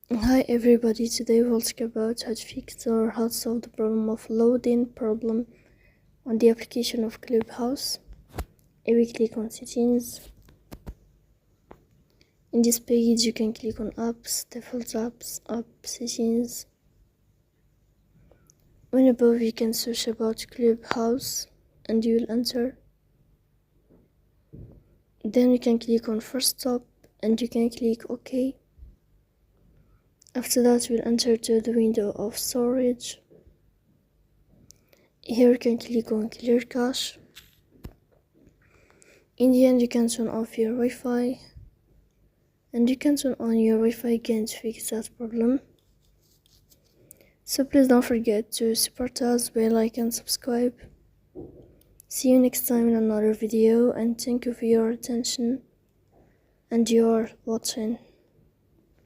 Hi everybody, today we'll talk about how to fix or how to solve the problem of loading problem on the application of Clubhouse. If we click on settings, in this page you can click on apps, default apps, app settings. When above you can search about Clubhouse and you will enter. Then you can click on first stop and you can click OK. After that we'll enter to the window of storage. Here you can click on clear cache. In the end you can turn off your Wi-Fi and you can turn on your Wi-Fi again to fix that problem. So please don't forget to support us by like and subscribe. See you next time in another video and thank you for your attention and your watching.